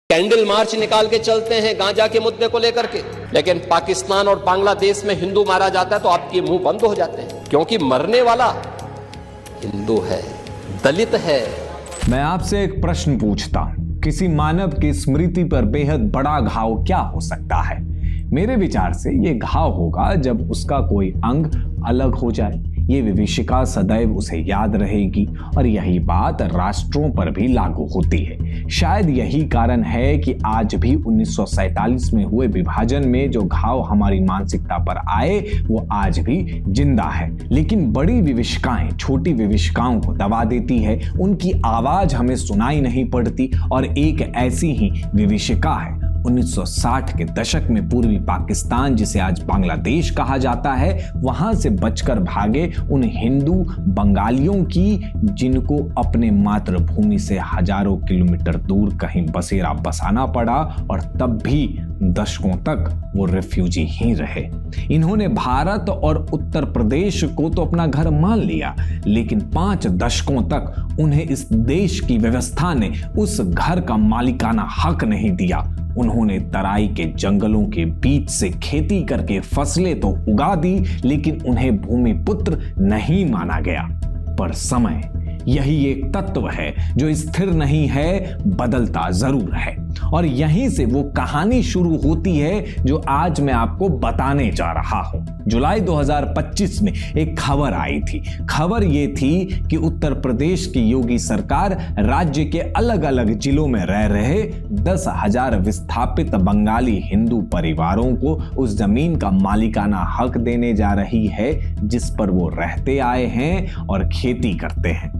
Candle march निकाल के चलते हैं गांजा के मुद्दे को लेकर के, लेकिन पाकिस्तान और बांग्लादेश में हिंदू मारा जाता है तो आपके मुंह बंद हो जाते हैं, क्योंकि मरने वाला हिंदू है, दलित है। मैं आपसे एक प्रश्न पूछता हूं, किसी मानव की स्मृति पर बेहद बड़ा घाव क्या हो सकता है? मेरे विचार से ये घाव होगा जब उसका कोई अंग अलग हो जाए। ये विभीषिका सदैव उसे याद रहेगी और यही बात राष्ट्रों पर भी लागू होती है। शायद यही कारण है कि आज भी 1947 में हुए विभाजन में जो घाव हमारी मानसिकता पर आए वो आज भी जिंदा है। लेकिन बड़ी विभीषिकाएं छोटी विभीषिकाओं को दबा देती है, उनकी आवाज हमें सुनाई नहीं पड़ती। और एक ऐसी ही विभीषिका है 1960 के दशक में पूर्वी पाकिस्तान, जिसे आज बांग्लादेश कहा जाता है, वहां से बचकर भागे उन हिंदू बंगालियों की, जिनको अपने मातृभूमि से हजारों किलोमीटर दूर कहीं बसेरा बसाना पड़ा और तब भी दशकों तक वो रिफ्यूजी ही रहे। इन्होंने भारत और उत्तर प्रदेश को तो अपना घर मान लिया, लेकिन 5 दशकों तक उन्हें इस देश की व्यवस्था ने उस घर का मालिकाना हक नहीं दिया। उन्होंने तराई के जंगलों के बीच से खेती करके फसलें तो उगा दी, लेकिन उन्हें भूमि पुत्र नहीं माना गया। पर समय यही एक तत्व है जो स्थिर नहीं है, बदलता जरूर है। और यहीं से वो कहानी शुरू होती है जो आज मैं आपको बताने जा रहा हूं। जुलाई 2025 में एक खबर आई थी। खबर ये थी कि उत्तर प्रदेश की योगी सरकार राज्य के अलग अलग जिलों में रह रहे 10,000 विस्थापित बंगाली हिंदू परिवारों को उस जमीन का मालिकाना हक देने जा रही है जिस पर वो रहते आए हैं और खेती करते हैं।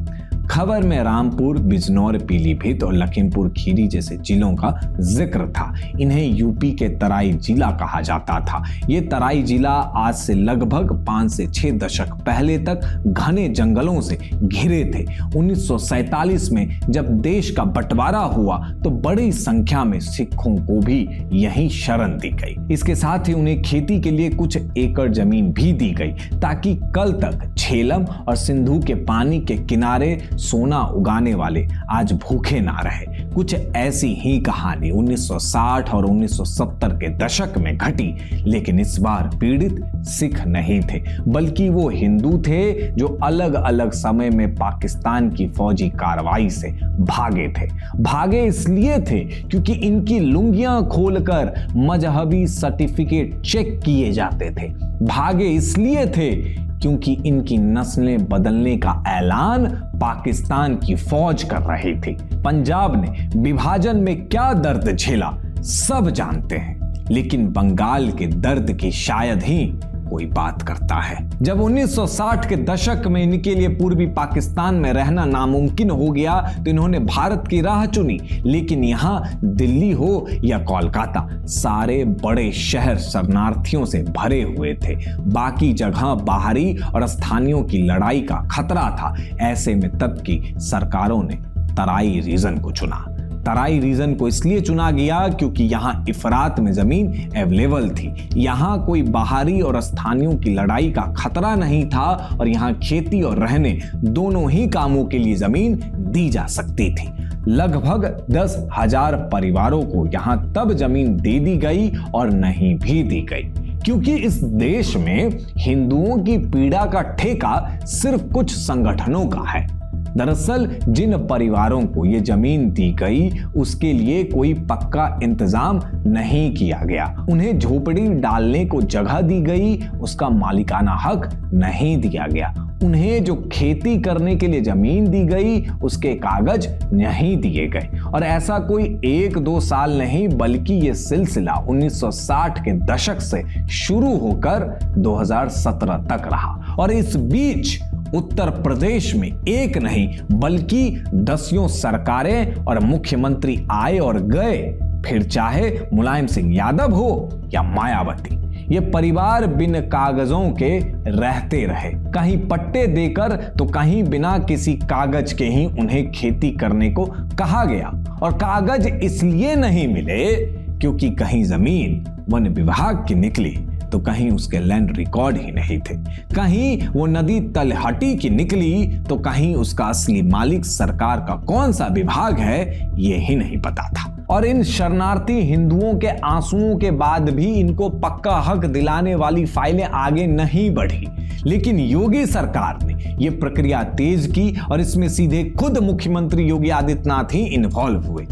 खबर में रामपुर, बिजनौर, पीलीभीत और लखीमपुर खीरी जैसे जिलों का जिक्र था। इन्हें यूपी के तराई जिला कहा जाता था। ये तराई जिला आज से लगभग 5 से 6 दशक पहले तक घने जंगलों से घिरे थे। 1947 में जब देश का बंटवारा हुआ तो बड़ी संख्या में सिखों को भी यहीं शरण दी गई। इसके साथ ही उन्हें खेती के लिए कुछ एकड़ जमीन भी दी गई ताकि कल तक झेलम और सिंधु के पानी के किनारे सोना उगाने वाले आज भूखे ना रहे। कुछ ऐसी ही कहानी 1960 और 1970 के दशक में घटी, लेकिन इस बार पीड़ित सिख नहीं थे, बल्कि वो हिंदू थे जो अलग अलग समय में पाकिस्तान की फौजी कार्रवाई से भागे थे। भागे इसलिए थे क्योंकि इनकी लुंगियां खोलकर मजहबी सर्टिफिकेट चेक किए जाते थे। भागे इसलिए थे क्योंकि इनकी नस्लें बदलने का ऐलान पाकिस्तान की फौज कर रही थी। पंजाब ने विभाजन में क्या दर्द झेला सब जानते हैं, लेकिन बंगाल के दर्द की शायद ही कोई बात करता है। जब 1960 के दशक में इनके लिए पूर्वी पाकिस्तान में रहना नामुमकिन हो गया तो इन्होंने भारत की राह चुनी। लेकिन यहां दिल्ली हो या कोलकाता, सारे बड़े शहर शरणार्थियों से भरे हुए थे। बाकी जगह बाहरी और स्थानीयों की लड़ाई का खतरा था। ऐसे में तब की सरकारों ने तराई रीजन को चुना। तराई रीजन को इसलिए चुना गया क्योंकि यहां इफरात में जमीन अवेलेबल थी। यहां कोई बाहरी और स्थानियों की लड़ाई का खतरा नहीं था और यहां खेती और रहने दोनों ही कामों के लिए जमीन दी जा सकती थी। लगभग 10,000 परिवारों को यहां तब जमीन दे दी गई और नहीं भी दी गई क्योंकि इस देश में हिंदुओं की पीड़ा का ठेका सिर्फ कुछ संगठनों का है। दरअसल जिन परिवारों को ये जमीन दी गई उसके लिए कोई पक्का इंतजाम नहीं किया गया। उन्हें झोपड़ी डालने को जगह दी गई, उसका मालिकाना हक नहीं दिया गया। उन्हें जो खेती करने के लिए जमीन दी गई उसके कागज नहीं दिए गए। और ऐसा कोई 1-2 साल नहीं, बल्कि ये सिलसिला 1960 के दशक से शुरू होकर 2017 तक रहा। और इस बीच उत्तर प्रदेश में एक नहीं बल्कि 10 सरकारें और मुख्यमंत्री आए और गए, फिर चाहे मुलायम सिंह यादव हो या मायावती। ये परिवार बिन कागजों के रहते रहे, कहीं पट्टे देकर तो कहीं बिना किसी कागज के ही उन्हें खेती करने को कहा गया। और कागज इसलिए नहीं मिले क्योंकि कहीं जमीन वन विभाग की निकली तो कहीं उसके लैंड रिकॉर्ड ही नहीं थे, कहीं वो नदी तलहटी की निकली तो कहीं उसका असली मालिक सरकार का कौन सा विभाग है ये ही नहीं पता था। और इन शरणार्थी हिंदुओं के आंसुओं के बाद भी इनको पक्का हक दिलाने वाली फाइलें आगे नहीं बढ़ी। लेकिन योगी सरकार ने यह प्रक्रिया तेज की और इसमें सीधे खुद मुख्यमंत्री योगी आदित्यनाथ ही इन्वॉल्व हुए।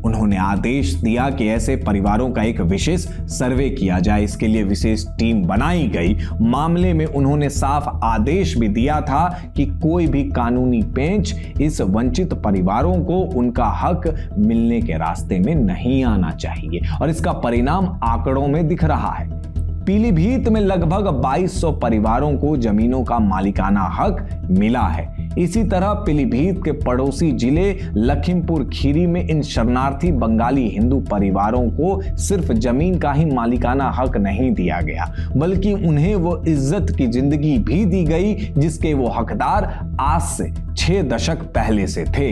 उन्होंने आदेश दिया कि ऐसे परिवारों का एक विशेष सर्वे किया जाए, इसके लिए विशेष टीम बनाई गई। मामले में उन्होंने साफ आदेश भी दिया था कि कोई भी कानूनी पेंच इस वंचित परिवारों को उनका हक मिलने के रास्ते में नहीं आना चाहिए और इसका परिणाम आंकड़ों में दिख रहा है। पीलीभीत में लगभग 2200 परिवारों को जमीनों का मालिकाना हक मिला है। इसी तरह पीलीभीत के पड़ोसी जिले लखीमपुर खीरी में इन शरणार्थी बंगाली हिंदू परिवारों को सिर्फ जमीन का ही मालिकाना हक नहीं दिया गया, बल्कि उन्हें वो इज्जत की जिंदगी भी दी गई जिसके वो हकदार आज से 6 दशक पहले से थे।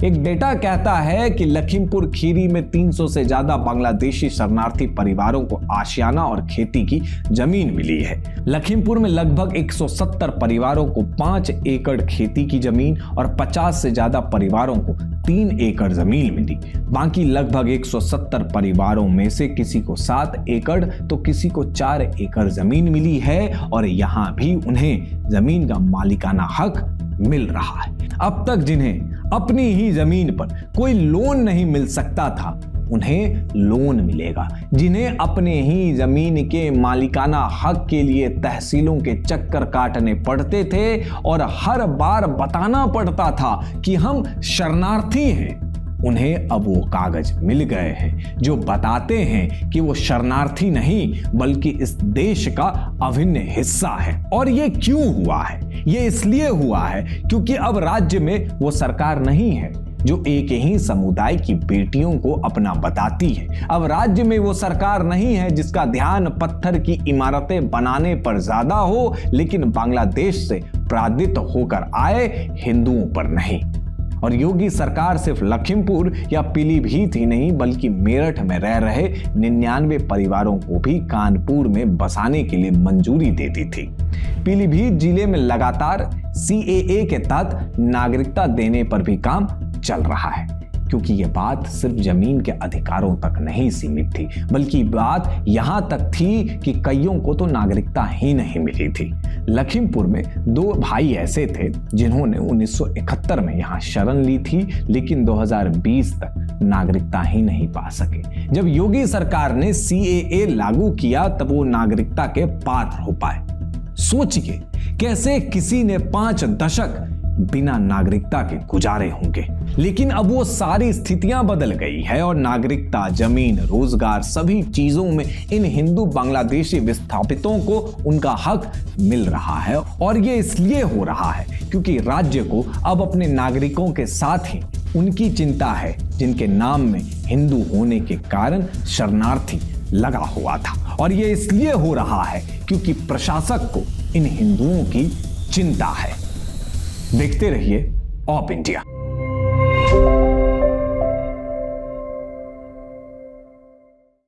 एक डेटा कहता है कि लखीमपुर खीरी में 300 से ज्यादा बांग्लादेशी शरणार्थी परिवारों को आशियाना और खेती की जमीन मिली है। लखीमपुर में लगभग 170 परिवारों को 5 एकड़ खेती की जमीन और 50 से ज्यादा परिवारों को 3 एकड़ जमीन मिली। बाकी लगभग 170 परिवारों में से किसी को 7 एकड़ तो किसी को 4 एकड़ जमीन मिली है और यहां भी उन्हें जमीन का मालिकाना हक मिल रहा है। अब तक जिन्हें अपनी ही जमीन पर कोई लोन नहीं मिल सकता था, उन्हें लोन मिलेगा। जिन्हें अपने ही जमीन के मालिकाना हक के लिए तहसीलों के चक्कर काटने पड़ते थे और हर बार बताना पड़ता था कि हम शरणार्थी हैं, उन्हें अब वो कागज मिल गए हैं जो बताते हैं कि वो शरणार्थी नहीं बल्कि इस देश का अभिन्न हिस्सा है। और ये क्यों हुआ है? ये इसलिए हुआ है क्योंकि अब राज्य में वो सरकार नहीं है जो एक ही समुदाय की बेटियों को अपना बताती है। अब राज्य में वो सरकार नहीं है जिसका ध्यान पत्थर की इमारतें बनाने पर ज्यादा हो, लेकिन बांग्लादेश से पराजित होकर आए हिंदुओं पर नहीं। और योगी सरकार सिर्फ लखीमपुर या पीलीभीत ही नहीं बल्कि मेरठ में रह रहे 99 परिवारों को भी कानपुर में बसाने के लिए मंजूरी देती थी। पीलीभीत जिले में लगातार CAA के तहत नागरिकता देने पर भी काम चल रहा है, क्योंकि यह बात सिर्फ जमीन के अधिकारों तक नहीं सीमित थी, बल्कि बात यहां तक थी कि कईयों को तो नागरिकता ही नहीं मिली थी। लखीमपुर में 2 भाई ऐसे थे जिन्होंने 1971 में यहां शरण ली थी, लेकिन 2020 तक नागरिकता ही नहीं पा सके। जब योगी सरकार ने CAA लागू किया तब वो नागरिकता के पात्र हो पाए। सोचिए कैसे किसी ने 5 दशक बिना नागरिकता के गुजारे होंगे। लेकिन अब वो सारी स्थितियां बदल गई है और नागरिकता, जमीन, रोजगार सभी चीजों में इन हिंदू बांग्लादेशी विस्थापितों को उनका हक मिल रहा है। और ये इसलिए हो रहा है क्योंकि राज्य को अब अपने नागरिकों के साथ ही उनकी चिंता है जिनके नाम में हिंदू होने के कारण शरणार्थी लगा हुआ था। और ये इसलिए हो रहा है क्योंकि प्रशासक को इन हिंदुओं की चिंता है। देखते रहिए ऑप इंडिया।